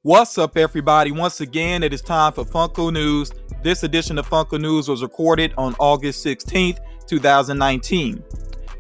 What's up, everybody? Once again, it is time for Funko News. This edition of Funko News was recorded on August 16th, 2019.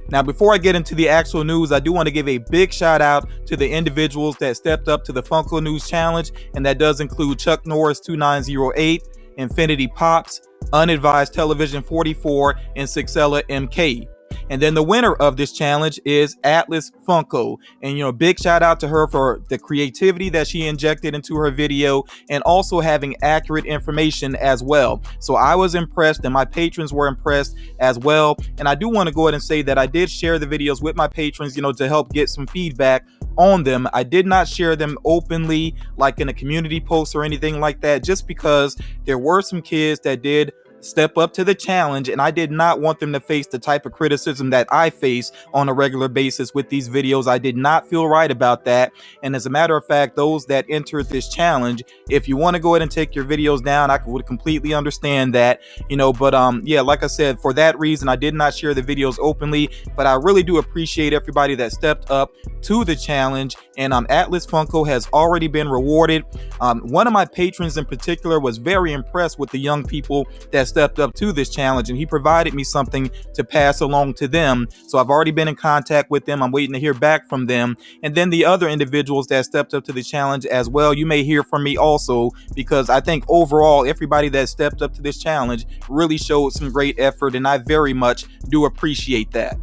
Now, before I get into the actual news, I do want to give a big shout out to the individuals that stepped up to the Funko News Challenge, and that does include Chuck Norris 2908, Infinity Pops, Unadvised Television 44, and Sixella MK. And then the winner of this challenge is Atlas Funko. And, big shout out to her for the creativity that she injected into her video and also having accurate information as well. So I was impressed and my patrons were impressed as well. And I do want to go ahead and say that I did share the videos with my patrons, to help get some feedback on them. I did not share them openly, like in a community post or anything like that, just because there were some kids that did step up to the challenge, and I did not want them to face the type of criticism that I face on a regular basis with these videos. I did not feel right about that. And as a matter of fact, those that entered this challenge, if you want to go ahead and take your videos down, I would completely understand that, but yeah, like I said, for that reason, I did not share the videos openly. But I really do appreciate everybody that stepped up to the challenge, and Atlas Funko has already been rewarded. One of my patrons in particular was very impressed with the young people that stepped up to this challenge, and he provided me something to pass along to them. So I've already been in contact with them. I'm waiting to hear back from them. And then the other individuals that stepped up to the challenge as well, you may hear from me also, because I think overall everybody that stepped up to this challenge really showed some great effort, and I very much do appreciate that.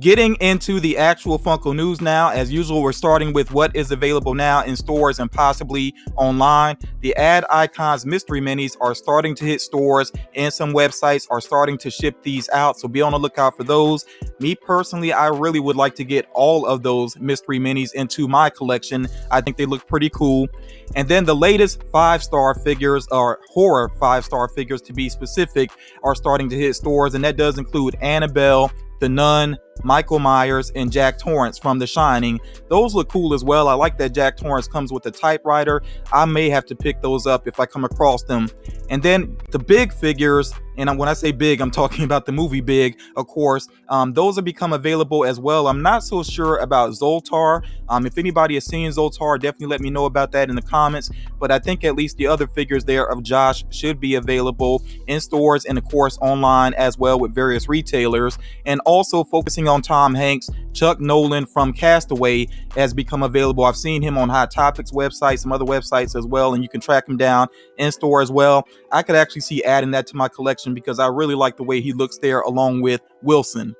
Getting into the actual Funko News now, as usual, we're starting with what is available now in stores and possibly online. The Ad Icons Mystery Minis are starting to hit stores, and some websites are starting to ship these out, so be on the lookout for those. Me personally, I really would like to get all of those Mystery Minis into my collection. I think they look pretty cool. And then the latest 5-star figures, or horror 5-star figures to be specific, are starting to hit stores, and that does include Annabelle, The Nun, Michael Myers, and Jack Torrance from The Shining. Those look cool as well. I like that Jack Torrance comes with a typewriter. I may have to pick those up if I come across them. And then the big figures, and when I say big, I'm talking about the movie Big, of course. Those have become available as well. I'm not so sure about Zoltar. If anybody has seen Zoltar, definitely let me know about that in the comments. But I think at least the other figures there of Josh should be available in stores and, of course, online as well with various retailers. And also focusing on Tom Hanks, Chuck Nolan from Castaway has become available. I've seen him on Hot Topics website, some other websites as well, and you can track him down in store as well. I could actually see adding that to my collection because I really like the way he looks there along with Wilson.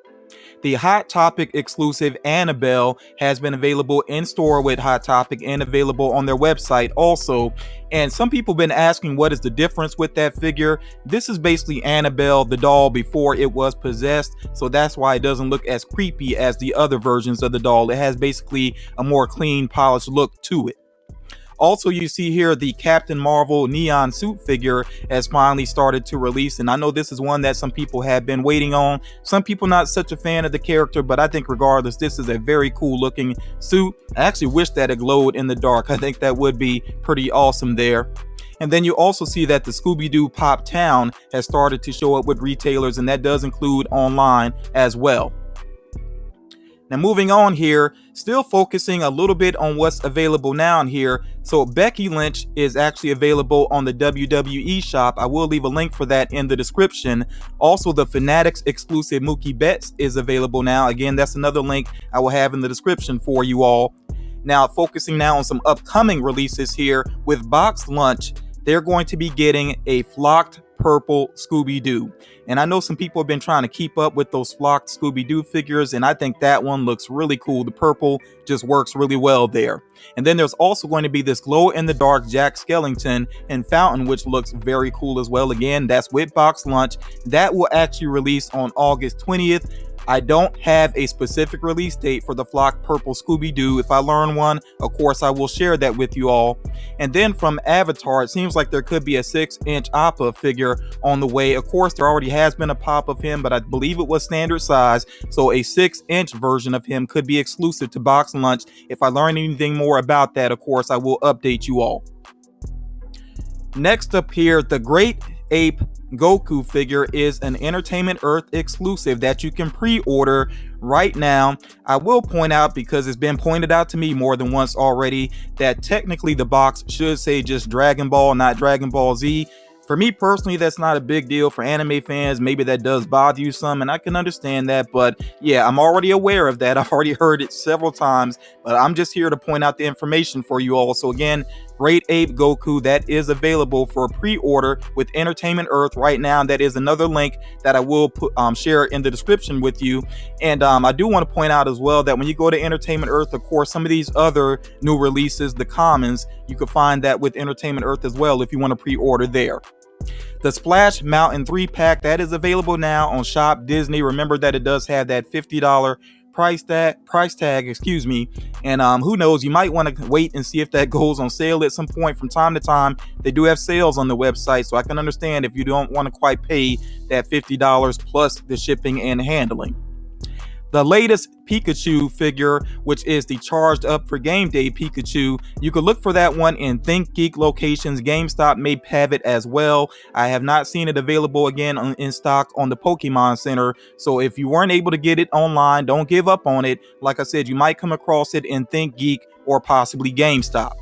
The Hot Topic exclusive Annabelle has been available in store with Hot Topic and available on their website also. And some people have been asking what is the difference with that figure. This is basically Annabelle the doll before it was possessed, so that's why it doesn't look as creepy as the other versions of the doll. It has basically a more clean, polished look to it. Also, you see here the Captain Marvel neon suit figure has finally started to release, and I know this is one that some people have been waiting on. Some people not such a fan of the character, but I think regardless, this is a very cool looking suit. I actually wish that it glowed in the dark. I think that would be pretty awesome there. And then you also see that the Scooby-Doo Pop Town has started to show up with retailers, and that does include online as well. Now moving on here, still focusing a little bit on what's available now in here. So Becky Lynch is actually available on the WWE shop. I will leave a link for that in the description. Also, the Fanatics exclusive Mookie Betts is available now. Again, that's another link I will have in the description for you all. Now focusing now on some upcoming releases here with Box Lunch. They're going to be getting a flocked purple Scooby-Doo. And I know some people have been trying to keep up with those flocked Scooby-Doo figures, and I think that one looks really cool. The purple just works really well there. And then there's also going to be this glow-in-the-dark Jack Skellington and Fountain, which looks very cool as well. Again, that's with Box Lunch. That will actually release on August 20th. I don't have a specific release date for the flocked purple Scooby-Doo. If I learn one, of course, I will share that with you all. And then from Avatar, it seems like there could be a 6-inch Appa figure on the way. Of course, there already has been a pop of him, but I believe it was standard size. So a 6-inch version of him could be exclusive to Box Lunch. If I learn anything more about that, of course, I will update you all. Next up here, the Great Ape Goku figure is an Entertainment Earth exclusive that you can pre-order right now. I will point out, because it's been pointed out to me more than once already, that technically the box should say just Dragon Ball, not Dragon Ball Z. For me personally, that's not a big deal. For anime fans, maybe that does bother you some, and I can understand that. But yeah, I'm already aware of that. I've already heard it several times, but I'm just here to point out the information for you all. So again, Great Ape Goku, that is available for pre-order with Entertainment Earth right now. That is another link that I will share in the description with you. And I do want to point out as well that when you go to Entertainment Earth, of course, some of these other new releases, the commons, you can find that with Entertainment Earth as well if you want to pre-order there. The Splash Mountain 3-pack, that is available now on Shop Disney. Remember that it does have that $50 price tag, excuse me. And who knows, you might want to wait and see if that goes on sale at some point. From time to time, they do have sales on the website, so I can understand if you don't want to quite pay that $50 plus the shipping and handling. The latest Pikachu figure, which is the charged up for game day Pikachu, you could look for that one in ThinkGeek locations. GameStop may have it as well. I have not seen it available again in stock on the Pokemon Center. So if you weren't able to get it online, don't give up on it. Like I said, you might come across it in ThinkGeek or possibly GameStop.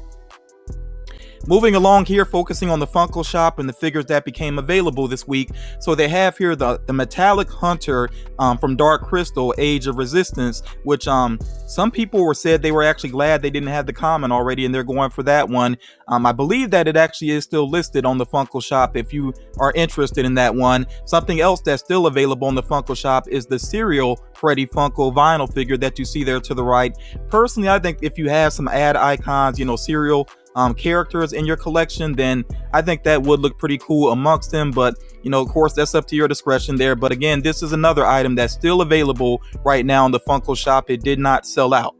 Moving along here, focusing on the Funko Shop and the figures that became available this week. So they have here the Metallic Hunter from Dark Crystal, Age of Resistance, which some people said they were actually glad they didn't have the common already, and they're going for that one. I believe that it actually is still listed on the Funko Shop if you are interested in that one. Something else that's still available on the Funko Shop is the Serial Freddy Funko vinyl figure that you see there to the right. Personally, I think if you have some ad icons, Serial characters in your collection, then I think that would look pretty cool amongst them. But of course, that's up to your discretion there. But again, this is another item that's still available right now in the Funko Shop. It did not sell out.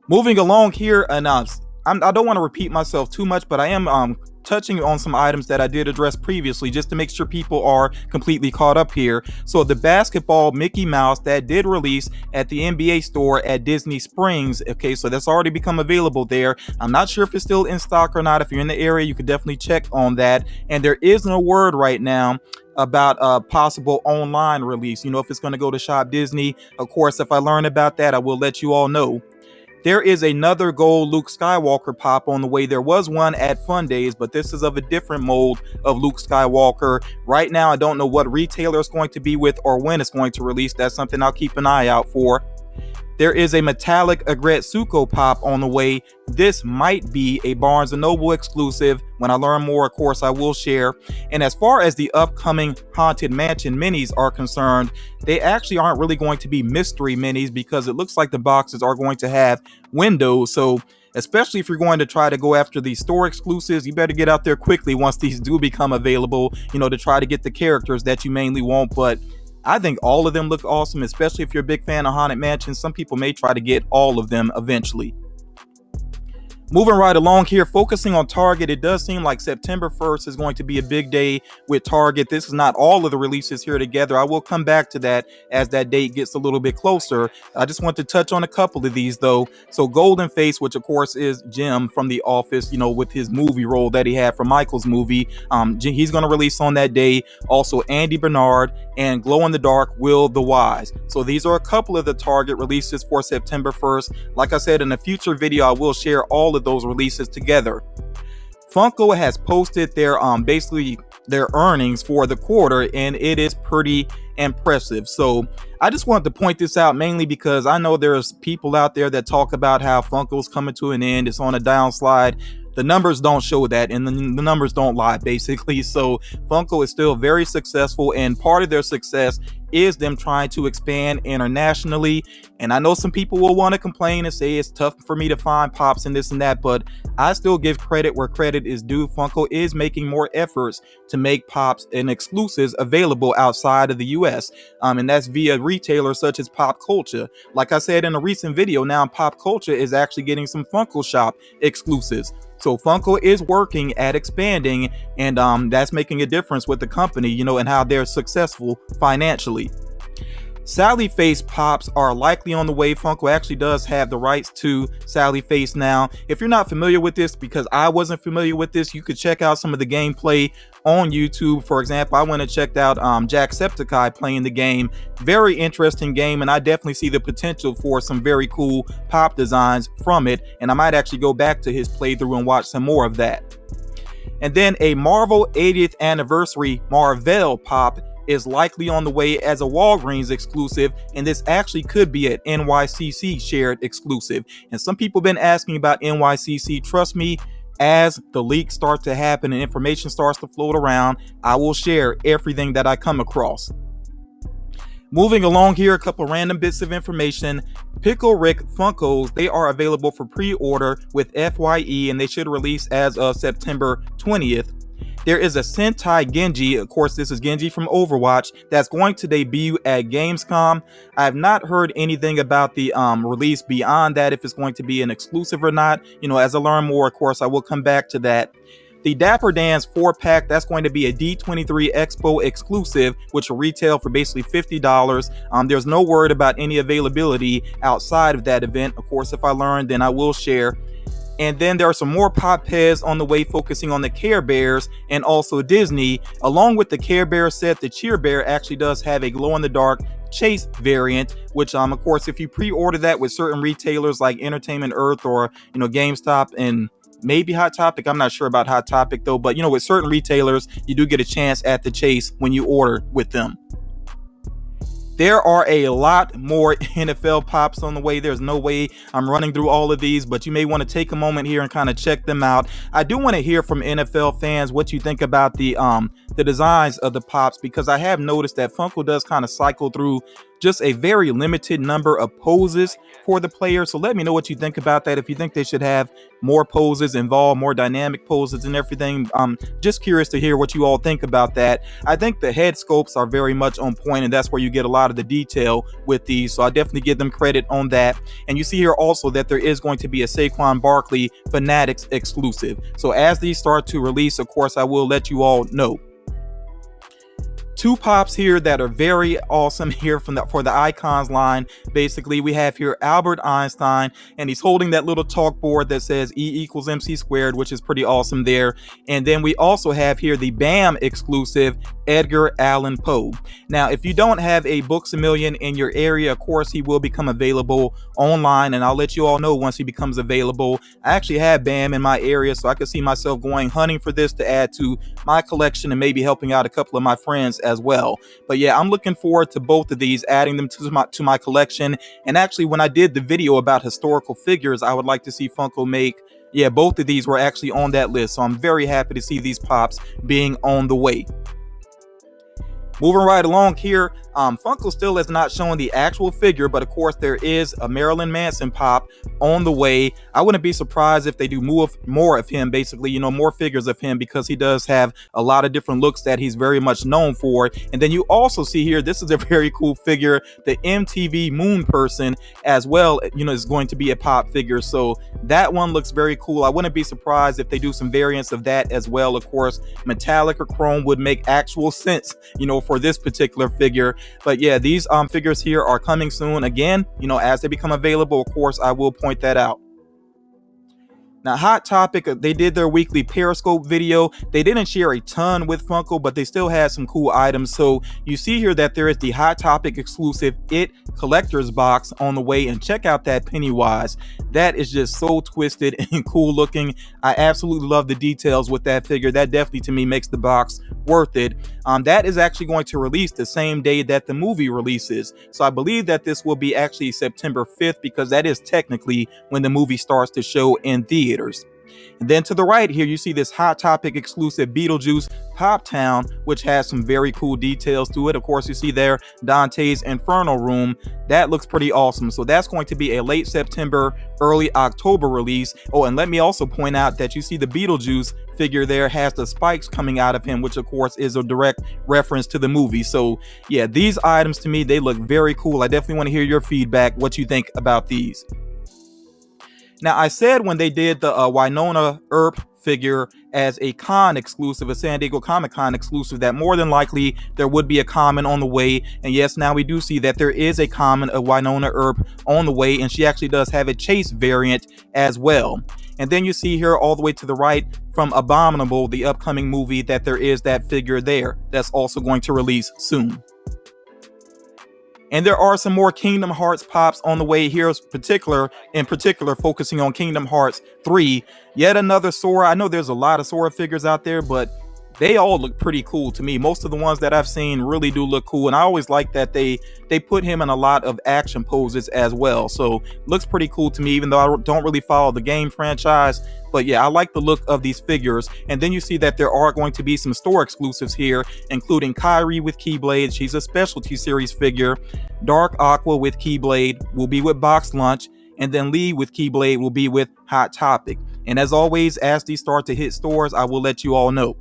Moving along here, and I don't want to repeat myself too much, but I am touching on some items that I did address previously, just to make sure people are completely caught up here. So the basketball Mickey Mouse that did release at the NBA store at Disney Springs. Okay, so that's already become available there. I'm not sure if it's still in stock or not. If you're in the area, you could definitely check on that. And there is no word right now about a possible online release, if it's going to go to Shop Disney. Of course, if I learn about that, I will let you all know. There is another gold Luke Skywalker pop on the way. There was one at Fun Days, but this is of a different mold of Luke Skywalker. Right now, I don't know what retailer it's going to be with or when it's going to release. That's something I'll keep an eye out for. There is a metallic Agretsuko pop on the way. This might be a Barnes & Noble exclusive. When I learn more, of course, I will share. And as far as the upcoming Haunted Mansion minis are concerned, they actually aren't really going to be mystery minis, because it looks like the boxes are going to have windows. So especially if you're going to try to go after these store exclusives, you better get out there quickly once these do become available, to try to get the characters that you mainly want. But I think all of them look awesome, especially if you're a big fan of Haunted Mansion. Some people may try to get all of them eventually. Moving right along here, focusing on Target, it does seem like September 1st is going to be a big day with Target. This is not all of the releases here together. I will come back to that as that date gets a little bit closer. I just want to touch on a couple of these though. So Golden Face, which of course is Jim from The Office, with his movie role that he had for Michael's movie. He's going to release on that day. Also Andy Bernard and Glow in the Dark Will the Wise. So these are a couple of the Target releases for September 1st. Like I said, in a future video, I will share all of those releases together. Funko has posted their basically their earnings for the quarter, and it is pretty impressive. So I just wanted to point this out mainly because I know there's people out there that talk about how Funko's coming to an end, it's on a downslide. The numbers don't show that, and the numbers don't lie, basically. So Funko is still very successful, and part of their success is them trying to expand internationally. And I know some people will want to complain and say it's tough for me to find pops and this and that, but I still give credit where credit is due. Funko is making more efforts to make pops and exclusives available outside of the US, and that's via retailers such as Pop Culture. Like I said in a recent video, now Pop Culture is actually getting some Funko Shop exclusives. So Funko is working at expanding, and that's making a difference with the company, and how they're successful financially. Sally Face Pops are likely on the way. Funko actually does have the rights to Sally Face now. If you're not familiar with this, because I wasn't familiar with this, you could check out some of the gameplay on YouTube. For example, I went and checked out Jacksepticeye playing the game. Very interesting game, and I definitely see the potential for some very cool pop designs from it, and I might actually go back to his playthrough and watch some more of that. And then a Marvel 80th Anniversary Marvel Pop is likely on the way as a Walgreens exclusive, and this actually could be an NYCC shared exclusive. And some people have been asking about NYCC. Trust me, as the leaks start to happen and information starts to float around, I will share everything that I come across. Moving along here, a couple random bits of information. Pickle Rick Funkos, they are available for pre-order with FYE, and they should release as of September 20th. There is a Sentai Genji, of course this is Genji from Overwatch, that's going to debut at Gamescom. I have not heard anything about the release beyond that, if it's going to be an exclusive or not. You know, as I learn more, of course, I will come back to that. The Dapper Dans 4-pack, that's going to be a D23 Expo exclusive, which will retail for basically $50. There's no word about any availability outside of that event. Of course, if I learn, then I will share. And then there are some more Pop Pez on the way, focusing on the Care Bears and also Disney. Along with the Care Bear set, the Cheer Bear actually does have a glow-in-the-dark Chase variant, which of course, if you pre-order that with certain retailers like Entertainment Earth or, you know, GameStop and maybe Hot Topic. I'm not sure about Hot Topic though, but you know, with certain retailers, you do get a chance at the Chase when you order with them. There are a lot more NFL pops on the way. There's no way I'm running through all of these, but you may want to take a moment here and kind of check them out. I do want to hear from NFL fans what you think about the designs of the pops, because I have noticed that Funko does kind of cycle through just a very limited number of poses for the players. So let me know what you think about that. If you think they should have more poses involved, more dynamic poses and everything. Just curious to hear what you all think about that. I think the head sculpts are very much on point, and that's where you get a lot of the detail with these. So I definitely give them credit on that. And you see here also that there is going to be a Saquon Barkley Fanatics exclusive. So as these start to release, of course, I will let you all know. Two pops here that are very awesome here for the icons line. Basically, we have here Albert Einstein, and he's holding that little chalkboard that says E=MC², which is pretty awesome there. And then we also have here the BAM exclusive Edgar Allan Poe. Now, if you don't have a Books-A-Million in your area, of course, he will become available online, and I'll let you all know once he becomes available. I actually have BAM in my area, so I could see myself going hunting for this to add to my collection and maybe helping out a couple of my friends as well. But yeah, I'm looking forward to both of these, adding them to my collection. And actually, when I did the video about historical figures, I would like to see Funko make, yeah, both of these were actually on that list. So I'm very happy to see these pops being on the way. Moving right along here, Funko still has not shown the actual figure, but of course there is a Marilyn Manson pop on the way. I wouldn't be surprised if they do more of him, basically, you know, more figures of him, because he does have a lot of different looks that he's very much known for. And then you also see here, this is a very cool figure, the MTV Moon Person as well, you know, is going to be a pop figure. So that one looks very cool. I wouldn't be surprised if they do some variants of that as well. Of course, metallic or chrome would make actual sense, you know, for this particular figure. But yeah, these figures here are coming soon. Again, you know, as they become available, of course, I will point that out. Now, Hot Topic, they did their weekly Periscope video. They didn't share a ton with Funko, but they still had some cool items. So you see here that there is the Hot Topic exclusive It collector's box on the way, and check out that Pennywise. That is just so twisted and cool looking. I absolutely love the details with that figure. That definitely, to me, makes the box worth it. That is actually going to release the same day that the movie releases. So I believe that this will be actually September 5th, because that is technically when the movie starts to show in theaters. And then to the right here, you see this Hot Topic exclusive Beetlejuice Pop Town, which has some very cool details to it. Of course, you see there Dante's Inferno Room. That looks pretty awesome. So that's going to be a late September, early October release. Oh, and let me also point out that you see the Beetlejuice figure there has the spikes coming out of him, which of course is a direct reference to the movie. So yeah, these items to me, they look very cool. I definitely want to hear your feedback, what you think about these. Now, I said when they did the Wynonna Earp figure as a con exclusive, a San Diego Comic-Con exclusive, that more than likely there would be a common on the way. And yes, now we do see that there is a common of Wynonna Earp on the way, and she actually does have a Chase variant as well. And then you see here all the way to the right from Abominable, the upcoming movie, that there is that figure there that's also going to release soon. And there are some more Kingdom Hearts pops on the way here, in particular focusing on Kingdom Hearts 3. Yet another Sora. I know there's a lot of Sora figures out there, but they all look pretty cool to me. Most of the ones that I've seen really do look cool, and I always like that they put him in a lot of action poses as well. So looks pretty cool to me, even though I don't really follow the game franchise. But yeah, I like the look of these figures. And then you see that there are going to be some store exclusives here, including Kairi with Keyblade. She's a specialty series figure. Dark Aqua with Keyblade will be with Box Lunch. And then Lee with Keyblade will be with Hot Topic. And as always, as these start to hit stores, I will let you all know.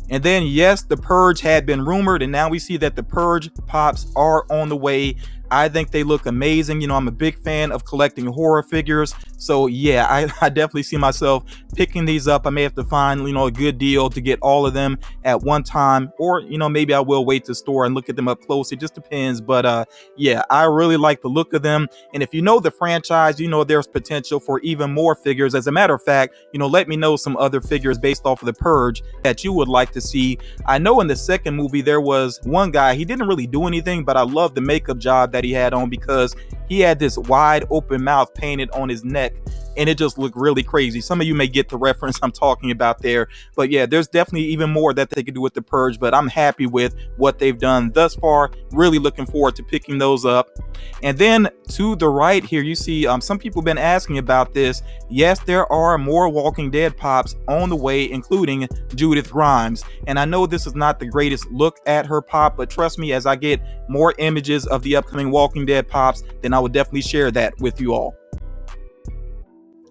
And then, yes, the Purge had been rumored, and now we see that the Purge pops are on the way. I think they look amazing. You know, I'm a big fan of collecting horror figures. So yeah, I definitely see myself picking these up. I may have to find, you know, a good deal to get all of them at one time, or, you know, maybe I will wait to store and look at them up close. It just depends. But yeah, I really like the look of them. And if you know the franchise, you know there's potential for even more figures. As a matter of fact, you know, let me know some other figures based off of the Purge that you would like to see. I know in the second movie there was one guy, he didn't really do anything, but I love the makeup job that he had on, because he had this wide open mouth painted on his neck, and it just looked really crazy. Some of you may get the reference I'm talking about there. But yeah, there's definitely even more that they could do with the Purge, but I'm happy with what they've done thus far. Really looking forward to picking those up. And then to the right here, you see some people have been asking about this. Yes, there are more Walking Dead pops on the way, including Judith Grimes. And I know this is not the greatest look at her pop, but trust me, as I get more images of the upcoming Walking Dead pops, then I will definitely share that with you all.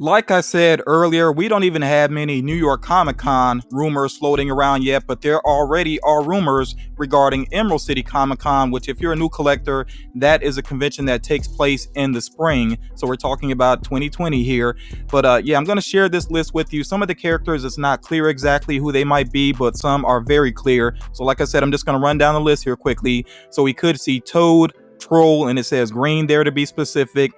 Like I said earlier, we don't even have many New York Comic-Con rumors floating around yet, but there already are rumors regarding Emerald City Comic-Con, which, if you're a new collector, that is a convention that takes place in the spring. So we're talking about 2020 here. But yeah, I'm going to share this list with you. Some of the characters, it's not clear exactly who they might be, but some are very clear. So like I said, I'm just going to run down the list here quickly. So we could see Toad, Troll, and it says green there to be specific,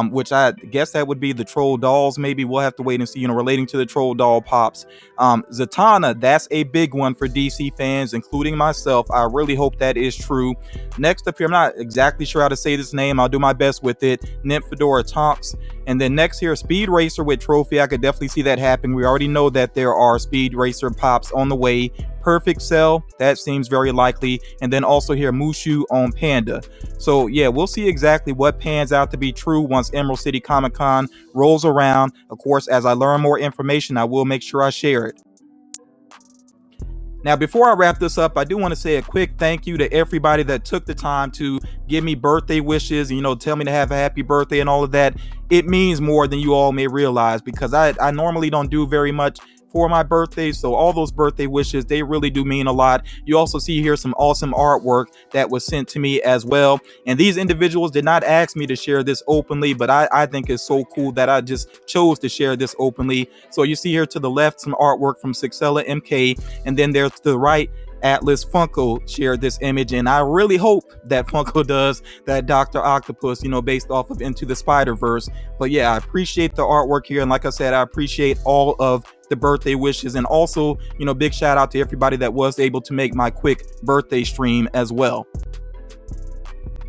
which I guess that would be the Troll dolls. Maybe we'll have to wait and see, you know, relating to the Troll doll pops. Zatanna, that's a big one for DC fans, including myself. I really hope that is true. Next up here, I'm not exactly sure how to say this name. I'll do my best with it. Nymphadora Tonks. And then next here, Speed Racer with Trophy. I could definitely see that happening. We already know that there are Speed Racer pops on the way. Perfect Cell, that seems very likely. And then also here, Mushu on Panda. So yeah, we'll see exactly what pans out to be true once Emerald City Comic Con rolls around. Of course, as I learn more information, I will make sure I share it. Now, before I wrap this up, I do want to say a quick thank you to everybody that took the time to give me birthday wishes, you know, tell me to have a happy birthday and all of that. It means more than you all may realize, because I normally don't do very much for my birthday. So all those birthday wishes, they really do mean a lot. You also see here some awesome artwork that was sent to me as well. And these individuals did not ask me to share this openly, but I think it's so cool that I just chose to share this openly. So you see here to the left some artwork from Sixella MK, and then there to the right, Atlas Funko shared this image, and I really hope that Funko does that Dr. Octopus, you know, based off of Into the Spider-Verse. But yeah, I appreciate the artwork here, and like I said, I appreciate all of the birthday wishes, and also, you know, big shout out to everybody that was able to make my quick birthday stream as well.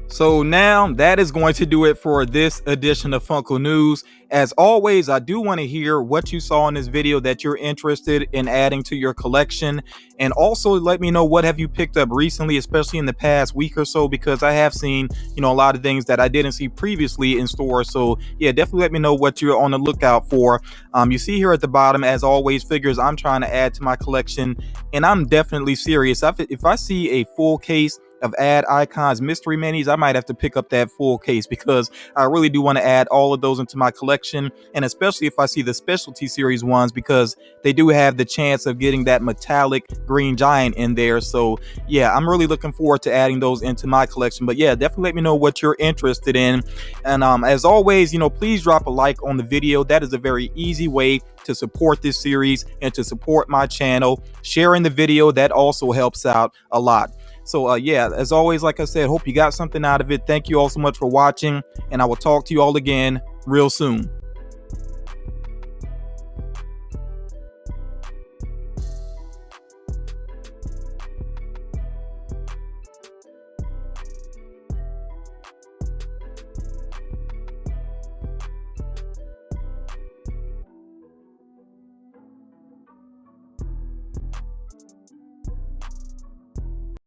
So now that is going to do it for this edition of Funko News. As always, I do want to hear what you saw in this video that you're interested in adding to your collection. And also let me know, what have you picked up recently, especially in the past week or so, because I have seen, you know, a lot of things that I didn't see previously in stores. So yeah, definitely let me know what you're on the lookout for. You see here at the bottom, as always, figures I'm trying to add to my collection, and I'm definitely serious. If I see a full case of Ad Icons mystery minis, I might have to pick up that full case because I really do want to add all of those into my collection, and especially if I see the specialty series ones, because they do have the chance of getting that metallic green giant in there. So yeah, I'm really looking forward to adding those into my collection. But yeah, definitely let me know what you're interested in. And as always, please drop a like on the video. That is a very easy way to support this series and to support my channel. Sharing the video, that also helps out a lot. So yeah, as always, like I said, hope you got something out of it. Thank you all so much for watching, and I will talk to you all again real soon.